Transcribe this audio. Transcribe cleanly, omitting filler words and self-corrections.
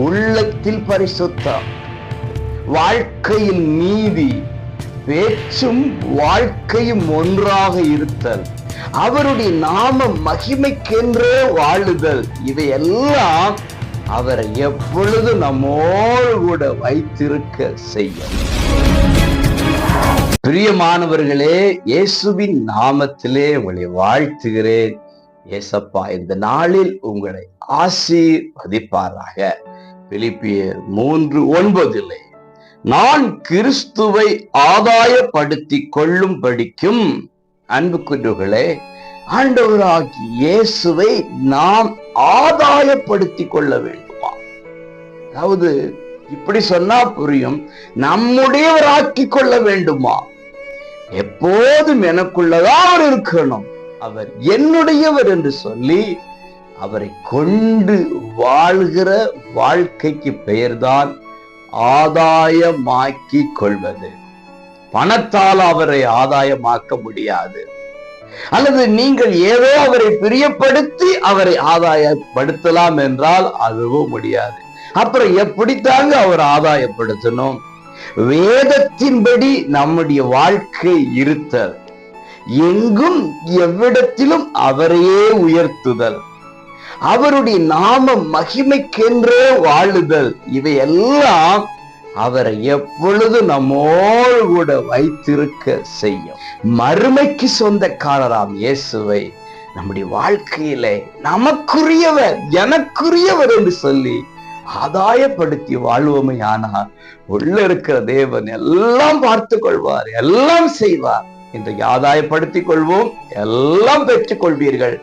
உள்ளத்தில் பரிசுத்தம், வாழ்க்கையில் நீதி, பேச்சும் வாழ்க்கையும் ஒன்றாக இருத்தல், அவருடைய நாம மகிமைக்கென்றே வாழுதல், இவையெல்லாம் அவரை எப்பொழுது நம்மோடு கூட வைத்திருக்க செய்யும். பிரியமானவர்களே, இயேசுவின் நாமத்திலே உங்களை வாழ்த்துகிறேன். ஏசப்பா இந்த நாளில் உங்களை ஆசீர்வதிப்பாராக. பிலிப்பியர் 3:9 நான் கிறிஸ்துவை ஆதாயப்படுத்திக் கொள்ளும்படிக்கும், அன்புக்குரியவர்களே, ஆண்டவராகிய இயேசுவை நாம் ஆதாயப்படுத்திக் கொள்ள வேண்டுமா? அதாவது இப்படி சொன்னா புரியும், நம்முடையவராக்கிக் கொள்ள வேண்டுமா? எப்போதும் எனக்குள்ளதான் அவர் இருக்கணும், அவர் என்னுடையவர் என்று சொல்லி அவரை கொண்டு வாழ்கிற வாழ்க்கைக்கு பெயர்தான் ஆதாயமாக்கி கொள்வது. பணத்தால் அவரை ஆதாயமாக்க முடியாது, அல்லது நீங்கள் ஏதோ அவரை பிரியப்படுத்தி அவரை ஆதாயப்படுத்தலாம் என்றால் அதுவும் முடியாது. அப்புறம் எப்படித்தாங்க அவர் ஆதாயப்படுத்தணும்? வேதத்தின்படி நம்முடைய வாழ்க்கை இருத்தல், எங்கும் எவ்விடத்திலும் அவரையே உயர்த்துதல், அவருடைய நாம மகிமைக்கென்றே வாழுதல், இவையெல்லாம் அவரை எப்பொழுது நம்மோடு கூட வைத்திருக்க செய்யும். மறுமைக்கு சொந்தக்காரராம் இயேசுவை நம்முடைய வாழ்க்கையிலே நமக்குரியவர், எனக்குரியவர் என்று சொல்லி ஆதாயப்படுத்தி வாழ்வோமே ஆனால் உள்ள இருக்கிற தேவன் எல்லாம் பார்த்து கொள்வார், எல்லாம் செய்வார். இன்றைக்கு ஆதாயப்படுத்திக் கொள்வோம், எல்லாம் பெற்றுக் கொள்வீர்கள்.